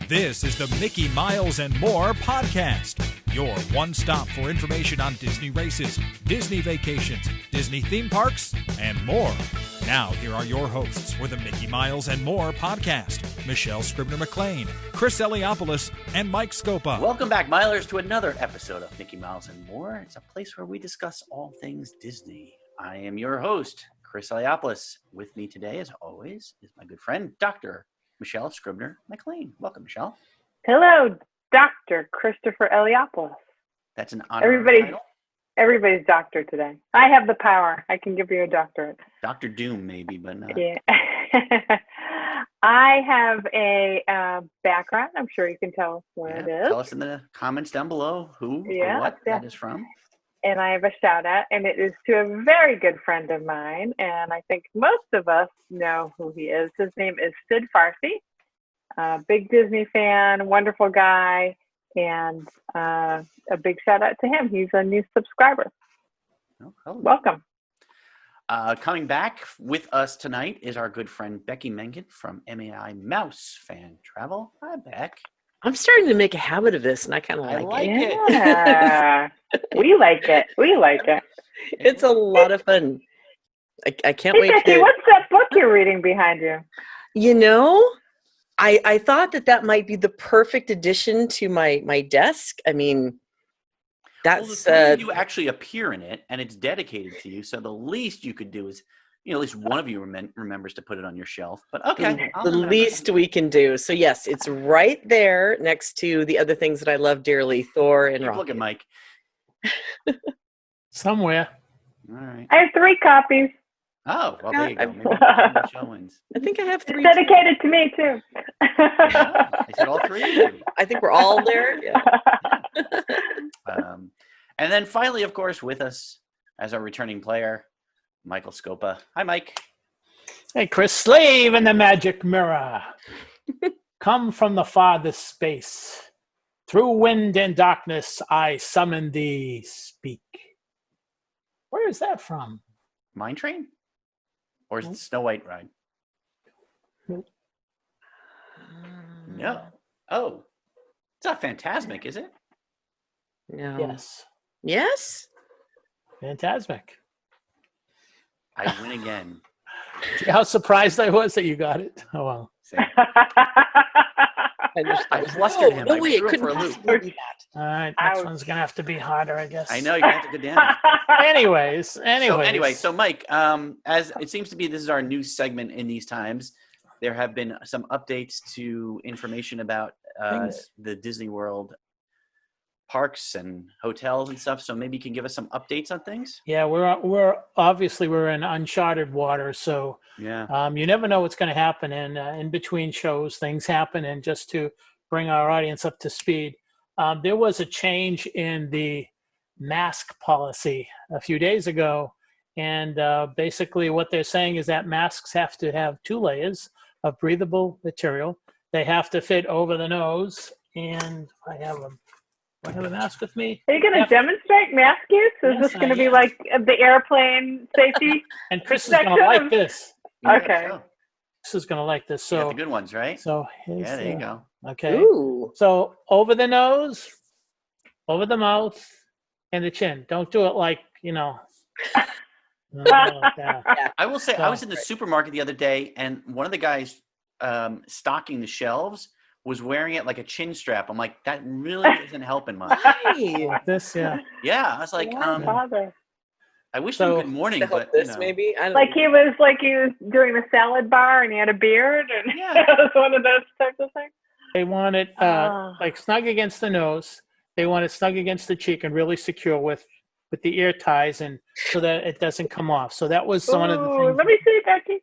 This is the Mickey Miles and More podcast, your one stop for information on Disney races, Disney vacations, Disney theme parks, and more. Now, here are your hosts for the Mickey Miles and More podcast, Michelle Scribner-McLean, Chris Eliopoulos, and Mike Scopa. Welcome back, Milers, to another episode of Mickey Miles and More. It's a place where we discuss all things Disney. I am your host, Chris Eliopoulos. With me today, as always, is my good friend, Dr. Michelle Scribner-McLean. Welcome, Michelle. Hello, Dr. Christopher Eliopoulos. That's an honor title. Everybody's doctor today. I have the power. I can give you a doctorate. Dr. Doom, maybe, but not. Yeah. I have a background. I'm sure you can tell us what it is. Tell us in the comments down below who or what that is from. And I have a shout out, and it is to a very good friend of mine. And I think most of us know who he is. His name is Sid Farsi, big Disney fan, wonderful guy. And a big shout out to him. He's a new subscriber. Welcome. Coming back with us tonight is our good friend Becky Mahnken from MAI Mouse Fan Travel. Hi, Beck. I'm starting to make a habit of this, and I kind of like it. Yeah. We like it. We like it. It's a lot of fun. I can't wait Becky, to... what's that book you're reading behind you? You know, I thought that might be the perfect addition to my desk. I mean, that's... you actually appear in it, and it's dedicated to you, so the least you could do is, at least one of you remembers to put it on your shelf. But okay. The least we can do. So yes, it's right there next to the other things that I love dearly, Thor and Rocket. Look at Mike. Somewhere. All right. I have 3 copies. Oh, well, there you go. Maybe Michelle wins. I think I have 3. It's dedicated to me, too. Yeah, I said all 3 of you. I think we're all there. Yeah. And then finally, of course, with us as our returning player, Michael Scopa. Hi, Mike. Hey, Chris, slave in the magic mirror. Come from the farthest space. Through wind and darkness, I summon thee, speak. Where is that from? Mine Train? Or is it Snow White Ride? No. Oh. It's not Phantasmic, is it? No. Yes. Yes? Fantastic. I win again. See how surprised I was that you got it? Oh, well. I flustered him. No way, it couldn't for a loop. possibly be that. All right, next one's going to have to be harder, I guess. I know, you're going to have to go down. Anyways. So Mike, as it seems to be, this is our new segment in these times. There have been some updates to information about the Disney World parks and hotels and stuff. So maybe you can give us some updates on things. Yeah, we're obviously in uncharted water, so yeah, you never know what's going to happen. And in between shows, things happen. And just to bring our audience up to speed, there was a change in the mask policy a few days ago, and basically what they're saying is that masks have to have 2 layers of breathable material. They have to fit over the nose, and I have a mask with me. Are you going to demonstrate mask use? Is this going to be like the airplane safety? And Chris is going to like this. Okay. Chris is going to like this. You got So the good ones, right? So there you go. Okay. Ooh. So over the nose, over the mouth, and the chin. Don't do it like, I will say, I was in the supermarket the other day, and one of the guys stocking the shelves was wearing it like a chin strap. I'm like, that really isn't helping much. Like this, yeah. Yeah, I was like, I wish them good morning, but maybe I don't like he was doing the salad bar and he had a beard, and it was one of those types of things. They want it like snug against the nose. They want it snug against the cheek and really secure with the ear ties, and so that it doesn't come off. So that was one of the things. Let me see, Becky.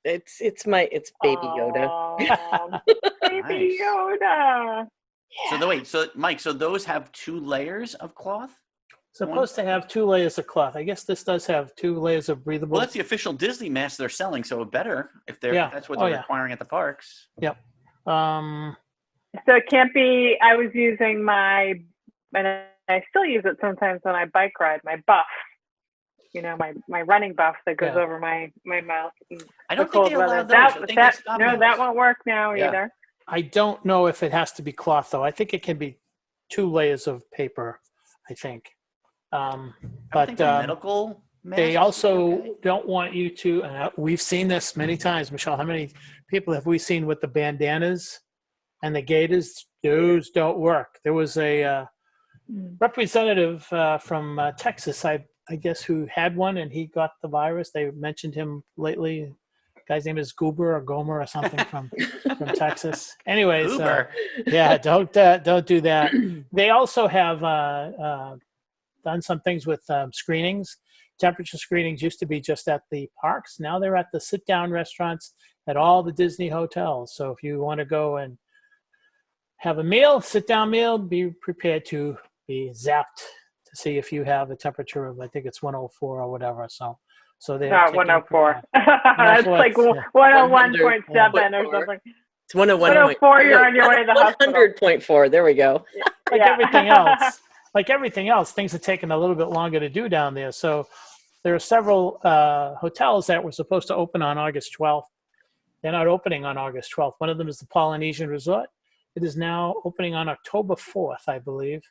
It's Baby Yoda. Baby Yoda. So Mike, so those have 2 layers of cloth? Supposed to have 2 layers of cloth. I guess this does have 2 layers of breathable. Well, that's the official Disney mask they're selling, so better if that's what they're requiring at the parks. Yep. So it can't be. I was using and I still use it sometimes when I bike ride, my buff. My running buff that goes over my mouth. I don't think they allow those. That won't work now either. I don't know if it has to be cloth, though. I think it can be 2 layers of paper, I think. I would But think the medical they masks would be also okay. don't want you to, and we've seen this many times, Michelle. How many people have we seen with the bandanas and the gaiters? Those don't work. There was a representative from Texas, I guess, who had one, and he got the virus. They mentioned him lately. Guy's name is Goober or Gomer or something from Texas. Anyways, Goober. yeah, don't do that. They also have done some things with screenings. Temperature screenings used to be just at the parks. Now they're at the sit-down restaurants at all the Disney hotels. So if you want to go and have a meal, sit-down meal, be prepared to be zapped to see if you have a temperature of, I think it's 104 or whatever. So they're Not taking 104. precautions. That's like 101.7 or 100.4. something. It's 101. 104, you're on your way to the hospital. 100.4. There we go. Like Yeah. everything else, things are taking a little bit longer to do down there. So there are several hotels that were supposed to open on August 12th. They're not opening on August 12th. One of them is the Polynesian Resort. It is now opening on October 4th, I believe.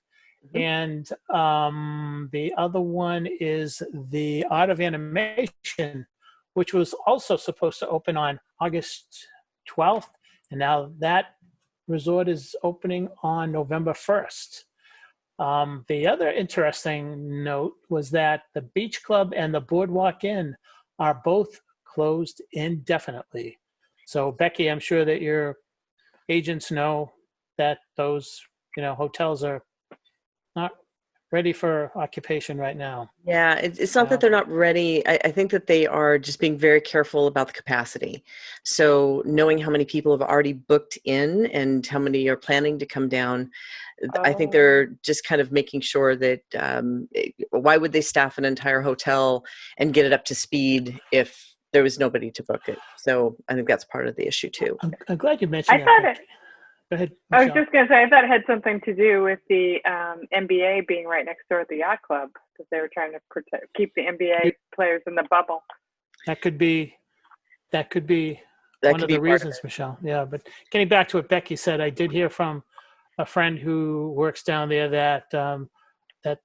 And the other one is the Art of Animation, which was also supposed to open on August 12th. And now that resort is opening on November 1st. The other interesting note was that the Beach Club and the Boardwalk Inn are both closed indefinitely. So, Becky, I'm sure that your agents know that those, hotels are not ready for occupation right now. Yeah, it's not that they're not ready. I think that they are just being very careful about the capacity. So knowing how many people have already booked in and how many are planning to come down, I think they're just kind of making sure that why would they staff an entire hotel and get it up to speed if there was nobody to book it? So I think that's part of the issue too. I'm glad you mentioned that. thought it. Go ahead, I was Michelle. just going to say, I thought it had something to do with the NBA being right next door at the yacht club because they were trying to keep the NBA players in the bubble. That could be That one could of be the part of reasons, Michelle. Yeah, but getting back to what Becky said, I did hear from a friend who works down there that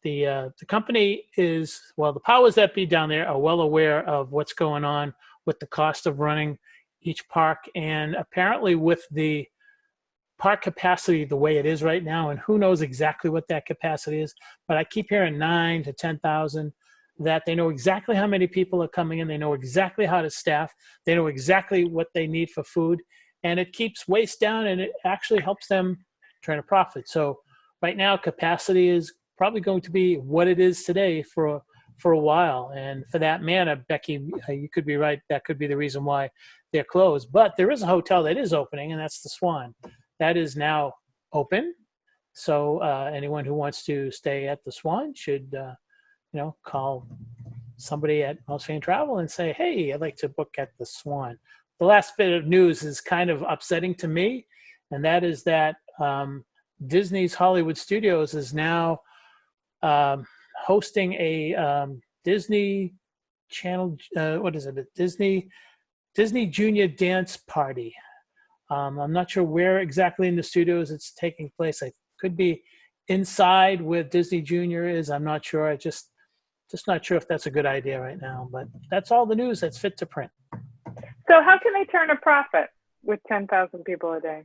the company is, well, the powers that be down there are well aware of what's going on with the cost of running each park, and apparently with the park capacity the way it is right now, and who knows exactly what that capacity is, but I keep hearing 9,000 to 10,000, that they know exactly how many people are coming in, they know exactly how to staff, they know exactly what they need for food, and it keeps waste down, and it actually helps them turn a profit. So right now, capacity is probably going to be what it is today for a while, and for that matter, Becky, you could be right, that could be the reason why they're closed. But there is a hotel that is opening, and that's the Swan. That is now open. So anyone who wants to stay at the Swan should, call somebody at Mouse Fan Travel and say, hey, I'd like to book at the Swan. The last bit of news is kind of upsetting to me, and that is that Disney's Hollywood Studios is now hosting a Disney Channel, Disney Junior Dance Party. I'm not sure where exactly in the studios it's taking place. I could be inside where Disney Junior is. I'm not sure. I just not sure if that's a good idea right now. But that's all the news that's fit to print. So how can they turn a profit with 10,000 people a day?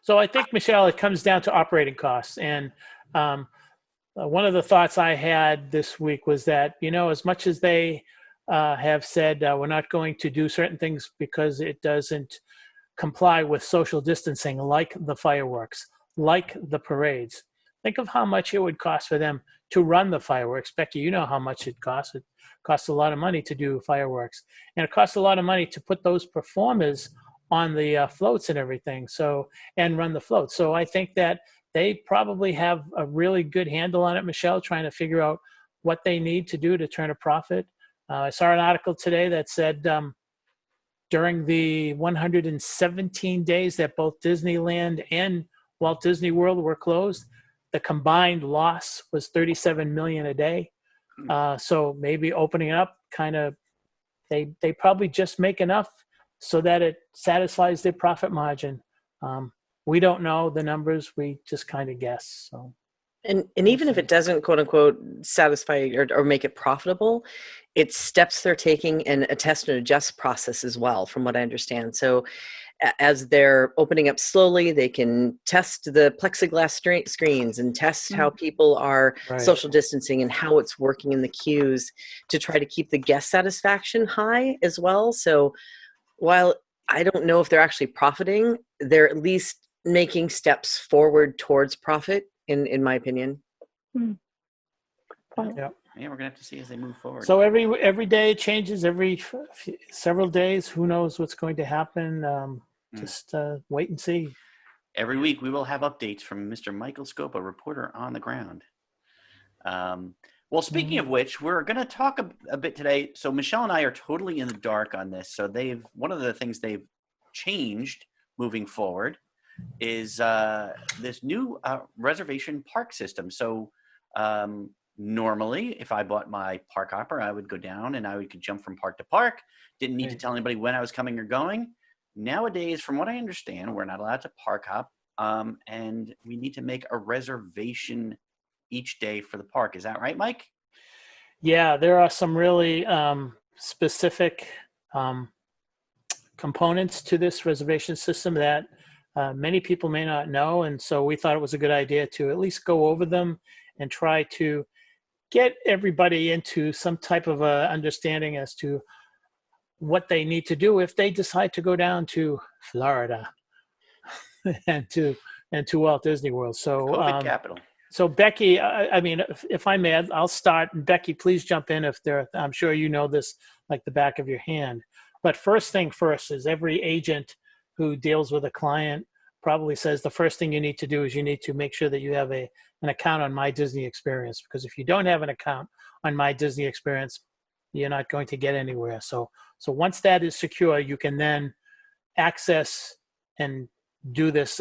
So I think, Michelle, it comes down to operating costs. And one of the thoughts I had this week was that, as much as they have said we're not going to do certain things because it doesn't comply with social distancing, like the fireworks, like the parades. Think of how much it would cost for them to run the fireworks. Becky, you know how much it costs. It costs a lot of money to do fireworks. And it costs a lot of money to put those performers on the floats and everything, and run the floats. So I think that they probably have a really good handle on it, Michelle, trying to figure out what they need to do to turn a profit. I saw an article today that said during the 117 days that both Disneyland and Walt Disney World were closed, the combined loss was $37 million a day. So maybe opening up they probably just make enough so that it satisfies their profit margin. We don't know the numbers. We just kind of guess. So. And even if it doesn't, quote unquote, satisfy or make it profitable, it's steps they're taking and a test and adjust process as well, from what I understand. So as they're opening up slowly, they can test the plexiglass screens and test how people are social distancing and how it's working in the queues to try to keep the guest satisfaction high as well. So while I don't know if they're actually profiting, they're at least making steps forward towards profit, in my opinion. Yeah, we're gonna have to see as they move forward. So every day it changes. Every several days, who knows what's going to happen? Just wait and see. Every week we will have updates from Mr. Michael Scope, a reporter on the ground. Well, speaking of which, we're going to talk a bit today. So Michelle and I are totally in the dark on this. So one of the things they've changed moving forward is this new reservation park system. So normally, if I bought my park hopper, I would go down and I could jump from park to park. Didn't need to tell anybody when I was coming or going. Nowadays, from what I understand, we're not allowed to park hop, and we need to make a reservation each day for the park. Is that right, Mike? Yeah, there are some really specific components to this reservation system that many people may not know, and so we thought it was a good idea to at least go over them and try to get everybody into some type of a understanding as to what they need to do if they decide to go down to Florida and to Walt Disney World. So COVID capital. So Beci, I mean, if I may, I'll start. And Beci, please jump in if I'm sure you know this like the back of your hand. But first thing first is every agent who deals with a client probably says the first thing you need to do is you need to make sure that you have an account on My Disney Experience, because if you don't have an account on My Disney Experience, you're not going to get anywhere. So once that is secure, you can then access and do this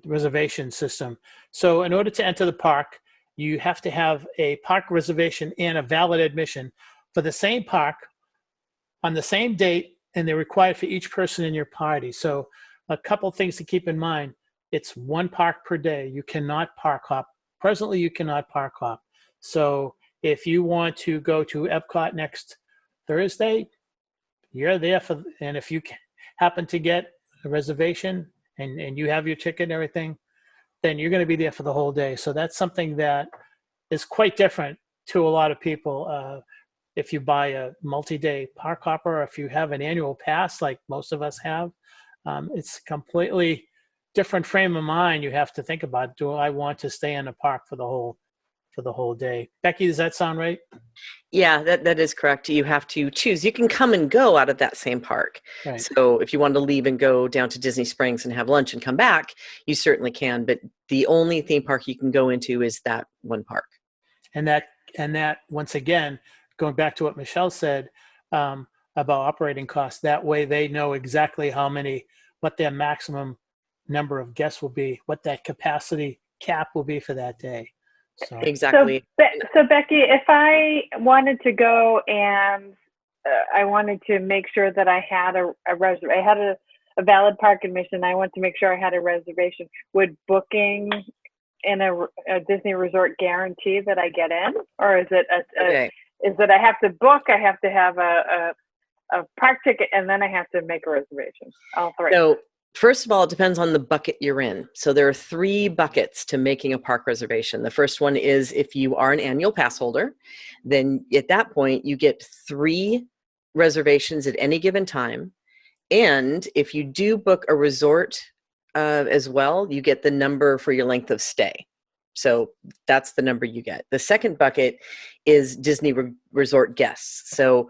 reservation system. So in order to enter the park, you have to have a park reservation and a valid admission for the same park on the same date, and they're required for each person in your party. So a couple things to keep in mind. It's one park per day. You cannot park hop. Presently, you cannot park hop. So if you want to go to Epcot next Thursday, you're there and if you happen to get a reservation and you have your ticket and everything, then you're going to be there for the whole day. So that's something that is quite different to a lot of people. If you buy a multi-day park hopper, or if you have an annual pass like most of us have, it's completely different frame of mind. You have to think about, do I want to stay in the park for the whole day? Beci, does that sound right? Yeah, that is correct. You have to choose. You can come and go out of that same park. Right. So if you want to leave and go down to Disney Springs and have lunch and come back, you certainly can. But the only theme park you can go into is that one park. And that once again, going back to what Michelle said about operating costs, that way they know exactly what their maximum number of guests will be, what that capacity cap will be for that day. So exactly. So Beci, if I wanted to go and I wanted to make sure that I had I had a valid park admission, I want to make sure I had a reservation, would booking in a Disney resort guarantee that I get in, or is it is that I have to book, I have to have a park ticket, and then I have to make a reservation? All three. So first of all, it depends on the bucket you're in. So there are 3 buckets to making a park reservation. The first one is if you are an annual pass holder, then at that point you get 3 reservations at any given time. And if you do book a resort as well, you get the number for your length of stay. So that's the number you get. The second bucket is Disney resort guests. So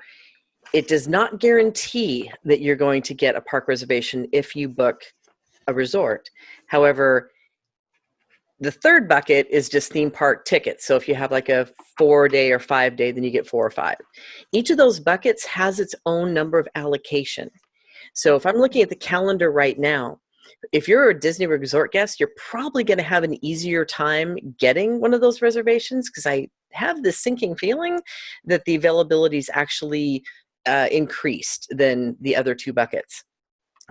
it does not guarantee that you're going to get a park reservation if you book a resort. However, the third bucket is just theme park tickets. So if you have like a 4-day or 5-day, then you get 4 or 5. Each of those buckets has its own number of allocation. So if I'm looking at the calendar right now, if you're a Disney resort guest, you're probably going to have an easier time getting one of those reservations, because I have this sinking feeling that the availability is actually increased than the other 2 buckets.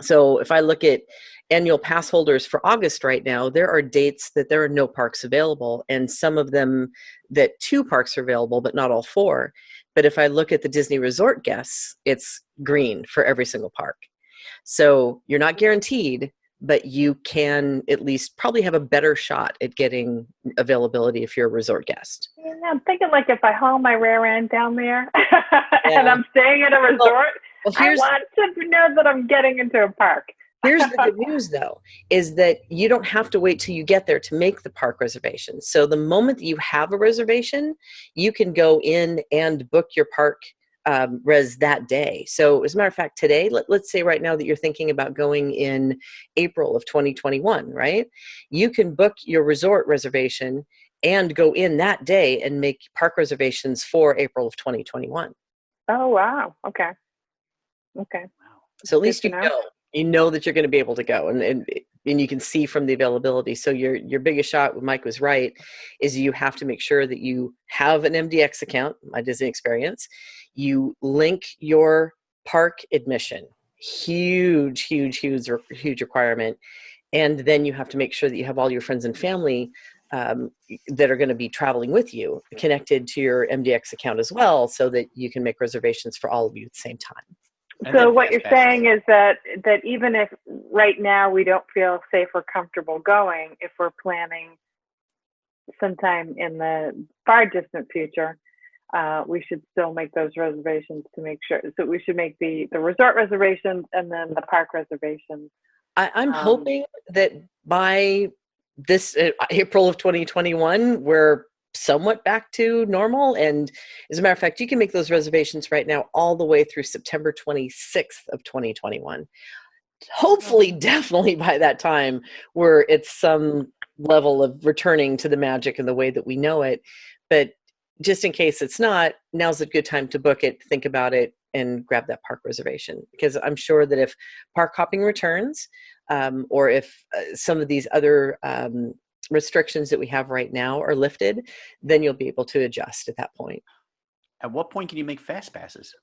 So if I look at annual pass holders for August right now, there are dates that there are no parks available, and some of them that 2 parks are available, but not all 4. But if I look at the Disney Resort guests, it's green for every single park. So you're not guaranteed, but you can at least probably have a better shot at getting availability if you're a resort guest. Yeah, I'm thinking like if I haul my rear end down there and I'm staying at a resort, I want to know that I'm getting into a park. Here's the good news, though, is that you don't have to wait till you get there to make the park reservation. So the moment that you have a reservation, you can go in and book your park res that day. So as a matter of fact, today, let's say right now that you're thinking about going in April of 2021, right? You can book your resort reservation and go in that day and make park reservations for April of 2021. Oh, wow. Okay. So at least you know that you're going to be able to go, and you can see from the availability. So your biggest shot, Mike was right, is you have to make sure that you have an MDX account, My Disney Experience. You link your park admission, huge requirement. And then you have to make sure that you have all your friends and family that are going to be traveling with you connected to your MDX account as well, so that you can make reservations for all of you at the same time. So what you're saying is that even if right now we don't feel safe or comfortable going, if we're planning sometime in the far distant future, we should still make those reservations to make sure. So we should make the resort reservations and then the park reservations. I'm hoping that by this April of 2021, we're somewhat back to normal. And as a matter of fact, you can make those reservations right now all the way through September 26th of 2021. Hopefully, definitely by that time, we're at some level of returning to the magic and the way that we know it. But just in case it's not, now's a good time to book it, think about it, and grab that park reservation. Because I'm sure that if park hopping returns, or if some of these other restrictions that we have right now are lifted, then you'll be able to adjust at that point. At what point can you make fast passes?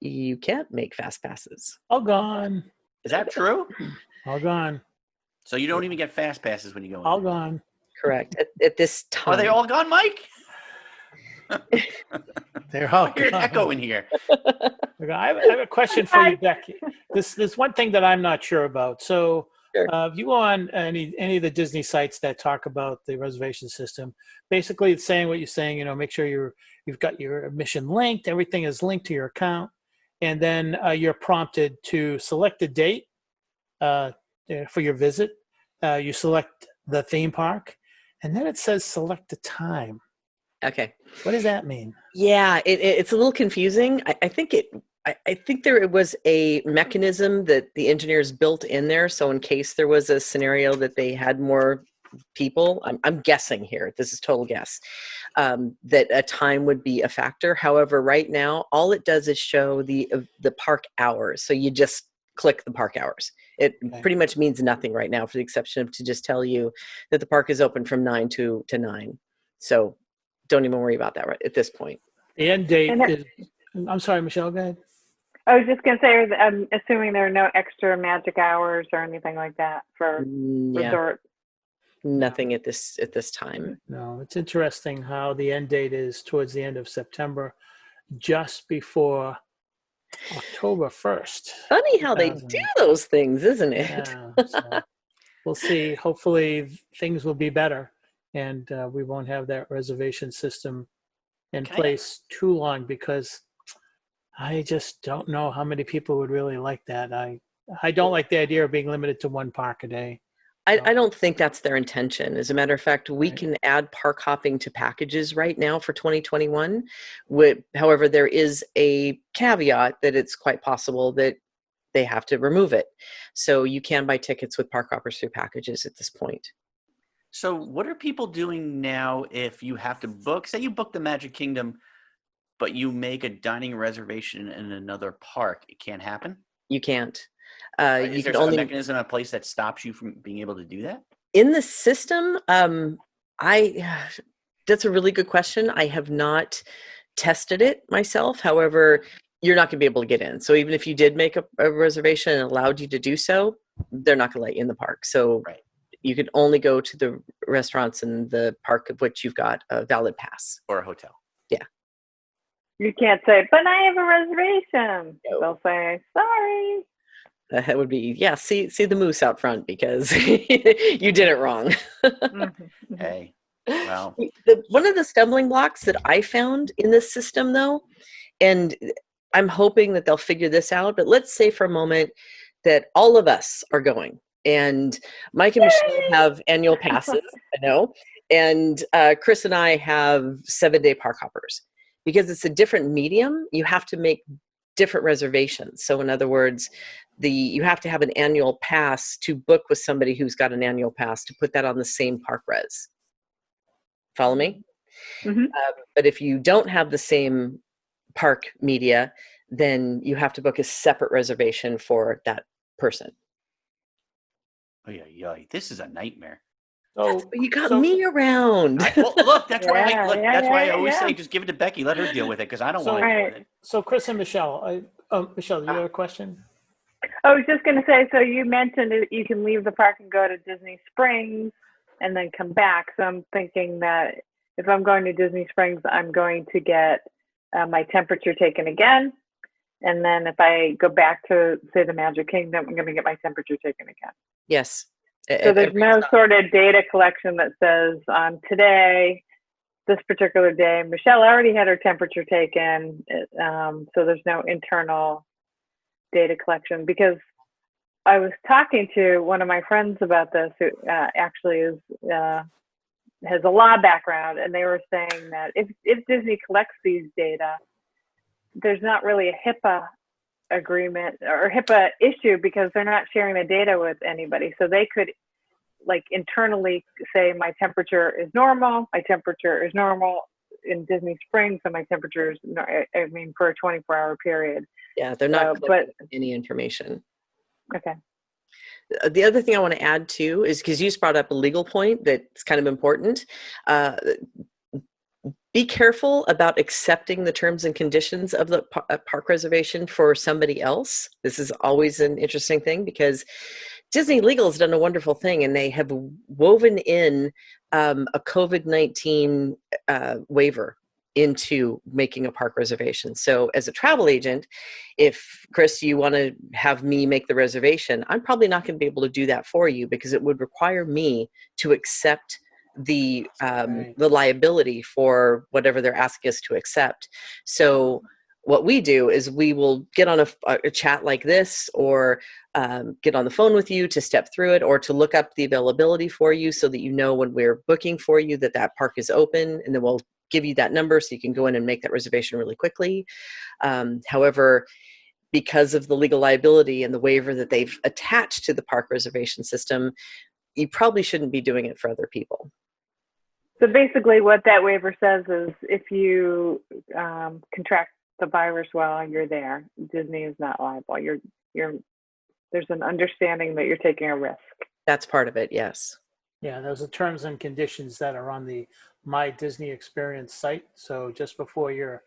You can't make fast passes. All gone. Is that true? All gone. So you don't even get fast passes when you go in? All gone. Correct. At this time. Are they all gone, Mike? They're all I hear an echo in here. I have a question for you, Becky. This one thing that I'm not sure about. So Sure. If you go on any of the Disney sites that talk about the reservation system, basically it's saying what you're saying, make sure you've got your admission linked, everything is linked to your account, and then you're prompted to select a date for your visit. You select the theme park, and then it says select the time. Okay. What does that mean? Yeah, it's a little confusing. I think there was a mechanism that the engineers built in there. So in case there was a scenario that they had more people, I'm guessing here, this is total guess, that a time would be a factor. However, right now, all it does is show the park hours. So you just click the park hours. It pretty much means nothing right now, for the exception of to just tell you that the park is open from 9 to 9. So don't even worry about that right at this point. The end date is, I'm sorry, Michelle, go ahead. I was just going to say, I'm assuming there are no extra magic hours or anything like that for resort. Nothing at this time. No, it's interesting how the end date is towards the end of September, just before October 1st. Funny how they do those things, isn't it? Yeah, so we'll see. Hopefully things will be better, and we won't have that reservation system in place too long, because I just don't know how many people would really like that. I don't like the idea of being limited to one park a day. I don't think that's their intention. As a matter of fact, we can add park hopping to packages right now for 2021. However, there is a caveat that it's quite possible that they have to remove it. So you can buy tickets with park hoppers through packages at this point. So what are people doing now if you have to book, say you book the Magic Kingdom, but you make a dining reservation in another park? It can't happen? You can't. Is there a mechanism in place that stops you from being able to do that? In the system, that's a really good question. I have not tested it myself. However, you're not going to be able to get in. So even if you did make a reservation and allowed you to do so, they're not going to let you in the park. So Right. you can only go to the restaurants in the park of which you've got a valid pass. Or a hotel. Yeah. You can't say, but I have a reservation. No. They'll say, sorry. That would be, see the moose out front because you did it wrong. Mm-hmm. Hey, well. One of the stumbling blocks that I found in this system, though, and I'm hoping that they'll figure this out, but let's say for a moment that all of us are going, and Mike and Michelle have annual passes, I know, and Chris and I have 7-day park hoppers. Because it's a different medium, you have to make different reservations. So in other words, you have to have an annual pass to book with somebody who's got an annual pass to put that on the same park res. Follow me? Mm-hmm. But if you don't have the same park media, then you have to book a separate reservation for that person. Oh yeah. This is a nightmare. So You got me around. Well, look, that's why I always yeah. say just give it to Becky. Let her deal with it because I don't want to deal with it. So Chris and Michelle, Michelle, do you have a question? I was just going to say, so you mentioned that you can leave the park and go to Disney Springs and then come back. So I'm thinking that if I'm going to Disney Springs, I'm going to get my temperature taken again. And then if I go back to, say, the Magic Kingdom, I'm going to get my temperature taken again. Yes. So there's no sort of data collection that says on today, this particular day, Michelle already had her temperature taken. So there's no internal data collection, because I was talking to one of my friends about this who actually has a law background, and they were saying that if Disney collects these data, there's not really a HIPAA agreement or HIPAA issue because they're not sharing the data with anybody. So they could like internally say my temperature is normal in Disney Springs, and my temperature is, for a 24-hour period. Yeah, they're not collecting any information. Okay. The other thing I want to add too is, because you just brought up a legal point that's kind of important. Be careful about accepting the terms and conditions of the park reservation for somebody else. This is always an interesting thing because Disney Legal has done a wonderful thing, and they have woven in a COVID-19 waiver into making a park reservation. So as a travel agent, if Chris, you want to have me make the reservation, I'm probably not going to be able to do that for you because it would require me to accept the liability for whatever they're asking us to accept. So what we do is we will get on a chat like this, or get on the phone with you to step through it, or to look up the availability for you so that you know when we're booking for you that park is open, and then we'll give you that number so you can go in and make that reservation really quickly. However, because of the legal liability and the waiver that they've attached to the park reservation system, you probably shouldn't be doing it for other people. So basically what that waiver says is if you contract the virus while you're there, Disney is not liable. There's an understanding that you're taking a risk. That's part of it, yes. Yeah, those are terms and conditions that are on the My Disney Experience site. So just before your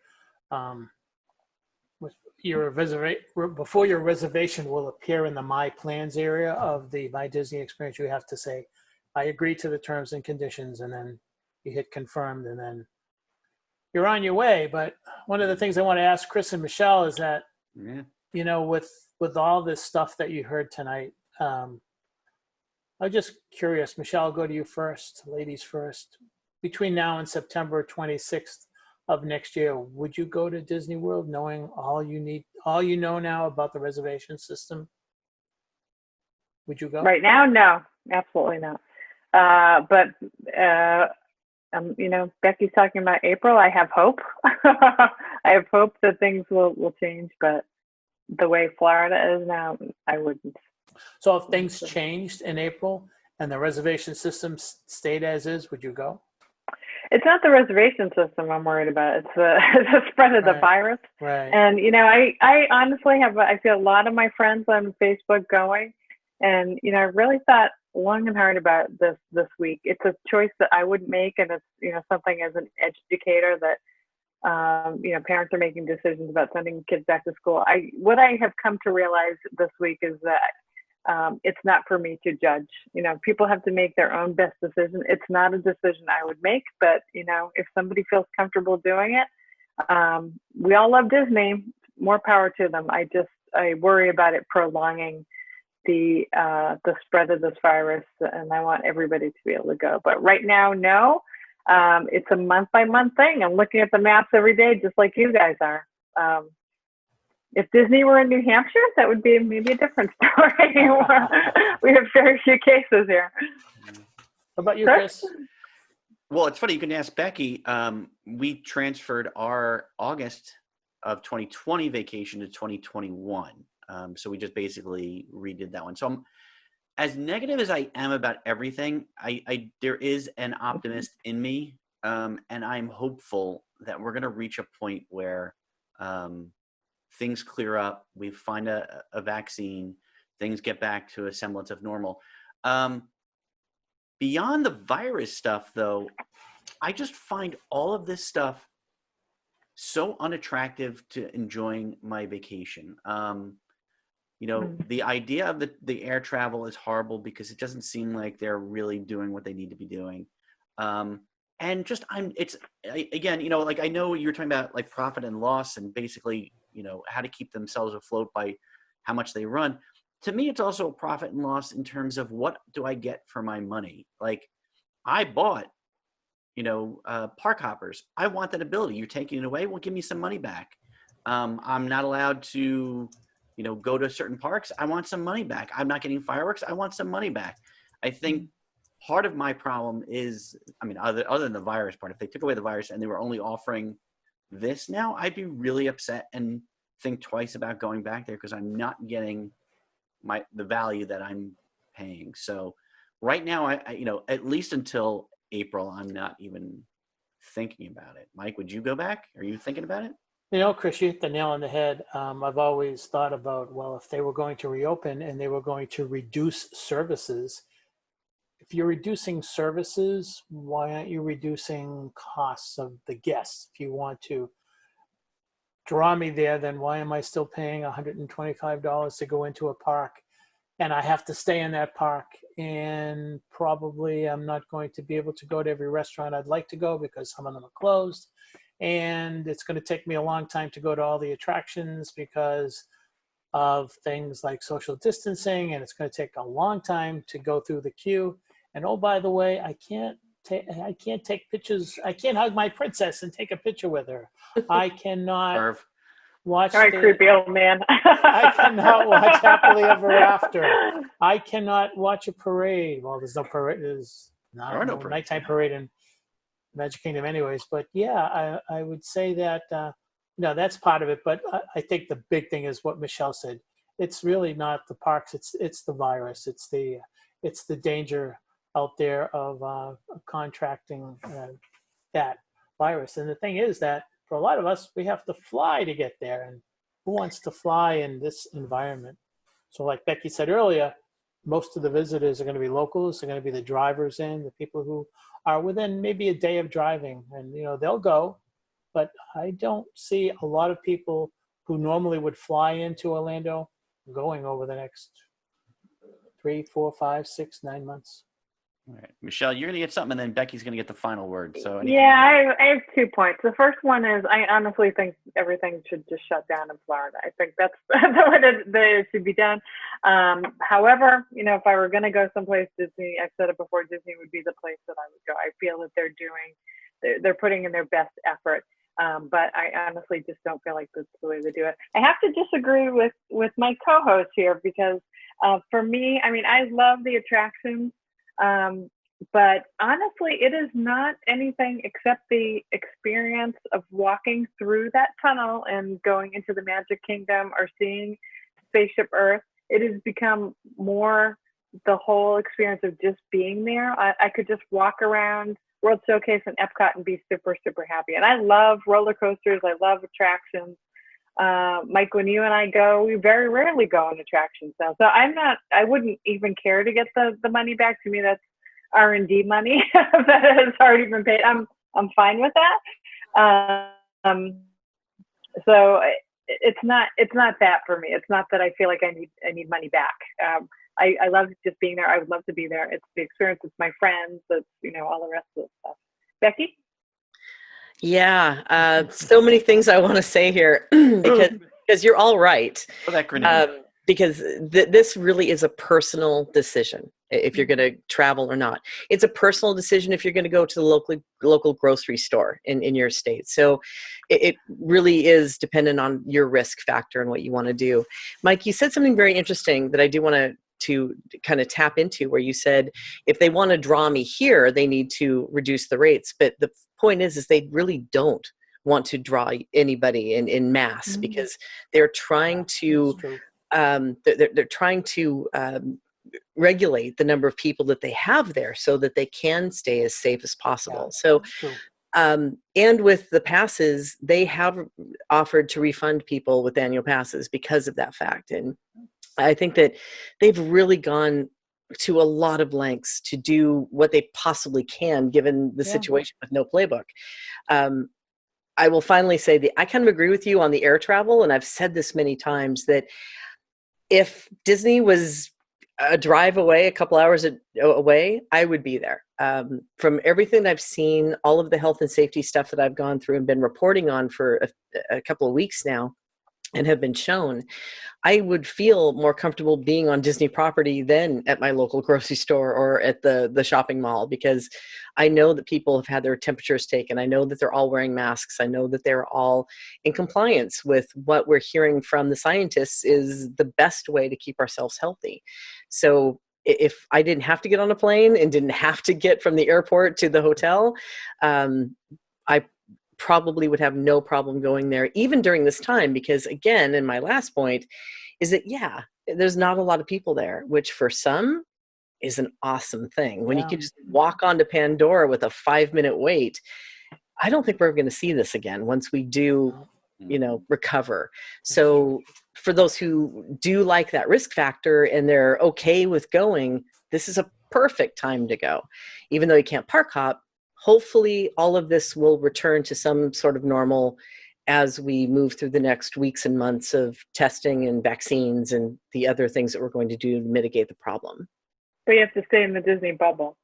reservation will appear in the My Plans area of the My Disney Experience, you have to say, I agree to the terms and conditions, and then you hit confirmed, and then you're on your way. But one of the things I want to ask Chris and Michelle is that, with all this stuff that you heard tonight, I'm just curious. Michelle, I'll go to you first, ladies first. Between now and September 26th of next year, would you go to Disney World knowing all you know now about the reservation system? Would you go? Right now, no, absolutely not. But Becky's talking about April. I have hope. I have hope that things will change, but the way Florida is now, I wouldn't. So if things changed in April and the reservation system stayed as is, would you go? It's not the reservation system I'm worried about. It's the spread of the virus. Right. And, I honestly I see a lot of my friends on Facebook going, and, I really thought long and hard about this week. It's a choice that I wouldn't make. And it's, something as an educator that Parents are making decisions about sending kids back to school. What I have come to realize this week is that it's not for me to judge. People have to make their own best decision. It's not a decision I would make, but if somebody feels comfortable doing it, we all love Disney. More power to them. I worry about it prolonging the spread of this virus, and I want everybody to be able to go. But right now, no. It's a month by month thing. I'm looking at the maps every day, just like you guys are. If Disney were in New Hampshire, that would be maybe a different story. We have very few cases here. How about you, Chris? Well, it's funny. You can ask Becky. We transferred our August of 2020 vacation to 2021. So we just basically redid that one. So I'm as negative as I am about everything. There is an optimist in me, and I'm hopeful that we're going to reach a point where things clear up. We find a vaccine. Things get back to a semblance of normal. Beyond the virus stuff, though, I just find all of this stuff so unattractive to enjoying my vacation. The idea of the air travel is horrible because it doesn't seem like they're really doing what they need to be doing. And just I know you're talking about like profit and loss and basically, how to keep themselves afloat by how much they run. To me, it's also a profit and loss in terms of what do I get for my money? Like I bought, park hoppers. I want that ability. You're taking it away. Well, give me some money back. I'm not allowed to, go to certain parks. I want some money back. I'm not getting fireworks. I want some money back. I think part of my problem is, other than the virus part, if they took away the virus and they were only offering this now, I'd be really upset and think twice about going back there because I'm not getting the value that I'm paying. So right now, I at least until April, I'm not even thinking about it. Mike, would you go back? Are you thinking about it? Chris, you hit the nail on the head. I've always thought about, well, if they were going to reopen and they were going to reduce services, if you're reducing services, why aren't you reducing costs of the guests? If you want to draw me there, then why am I still paying $125 to go into a park? And I have to stay in that park, and probably I'm not going to be able to go to every restaurant I'd like to go because some of them are closed. And it's going to take me a long time to go to all the attractions because of things like social distancing, and it's going to take a long time to go through the queue. And oh, by the way, I can't take pictures. I can't hug my princess and take a picture with her. I cannot watch. All right, creepy old man. I cannot watch Happily Ever After. I cannot watch a parade. Well, there's no parade. There's not no nighttime parade in Magic Kingdom anyways. But yeah, I would say that, that's part of it. But I think the big thing is what Michelle said. It's really not the parks. It's the virus. It's the danger out there of contracting that virus. And the thing is that for a lot of us, we have to fly to get there. And who wants to fly in this environment? So like Becky said earlier, most of the visitors are going to be locals. They're going to be the drivers in, the people who are within maybe a day of driving. And, they'll go. But I don't see a lot of people who normally would fly into Orlando going over the next 3, 4, 5, 6, 9 months. All right, Michelle, you're going to get something, and then Becky's going to get the final word. So yeah, I have 2 points. The first one is I honestly think everything should just shut down in Florida. I think that's the way that it should be done. However, if I were going to go someplace, Disney, I've said it before, Disney would be the place that I would go. I feel that they're putting in their best effort. But I honestly just don't feel like that's the way to do it. I have to disagree with my co-host here because for me, I love the attractions. But honestly, it is not anything except the experience of walking through that tunnel and going into the Magic Kingdom or seeing Spaceship Earth. It has become more the whole experience of just being there. I could just walk around World Showcase and Epcot and be super, super happy. And I love roller coasters. I love attractions. Mike, when you and I go, we very rarely go on attractions now. So I wouldn't even care to get the money back. To me, that's R&D money that has already been paid. I'm fine with that. So it's not that for me. It's not that I feel like I need money back. I love just being there. I would love to be there. It's the experience. It's my friends. It's, all the rest of the stuff. Becky? Yeah. So many things I want to say here because you're all right. For that grenade. Because this really is a personal decision if you're going to travel or not. It's a personal decision if you're going to go to the local grocery store in your state. So it really is dependent on your risk factor and what you want to do. Mike, you said something very interesting that I do want to kind of tap into, where you said if they want to draw me here, they need to reduce the rates. But the point is they really don't want to draw anybody in mass, because they're trying to they're trying to regulate the number of people that they have there so that they can stay as safe as possible. So, and with the passes, they have offered to refund people with annual passes because of that fact. And I think that they've really gone to a lot of lengths to do what they possibly can, given the situation with no playbook. I will finally say that I kind of agree with you on the air travel, and I've said this many times, that if Disney was a drive away, a couple hours away, I would be there. From everything I've seen, all of the health and safety stuff that I've gone through and been reporting on for a couple of weeks now and have been shown, I would feel more comfortable being on Disney property than at my local grocery store or at the shopping mall, because I know that people have had their temperatures taken. I know that they're all wearing masks. I know that they're all in compliance with what we're hearing from the scientists is the best way to keep ourselves healthy. So if I didn't have to get on a plane and didn't have to get from the airport to the hotel, I probably would have no problem going there even during this time, because again, and my last point is that, there's not a lot of people there, which for some is an awesome thing. When you can just walk onto Pandora with a 5-minute wait, I don't think we're going to see this again once we do, recover. So for those who do like that risk factor and they're okay with going, this is a perfect time to go. Even though you can't park hop, hopefully all of this will return to some sort of normal as we move through the next weeks and months of testing and vaccines and the other things that we're going to do to mitigate the problem. We have to stay in the Disney bubble.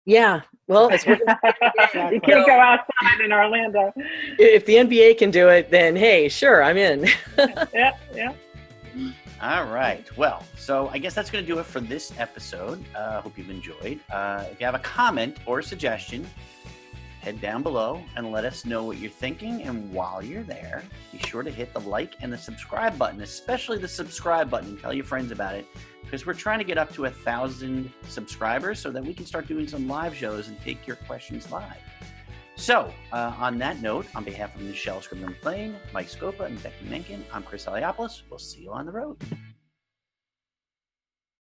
Yeah, well, you can't go outside in Orlando. If the NBA can do it, then hey, sure, I'm in. Yeah. All right. Well, so I guess that's going to do it for this episode. Hope you've enjoyed. If you have a comment or a suggestion, head down below and let us know what you're thinking. And while you're there, be sure to hit the like and the subscribe button, especially the subscribe button. Tell your friends about it, because we're trying to get up to 1,000 subscribers so that we can start doing some live shows and take your questions live. So, on that note, on behalf of Michelle Scribner-McLean, Mike Scopa, and Becky Mahnken, I'm Chris Eliopoulos. We'll see you on the road.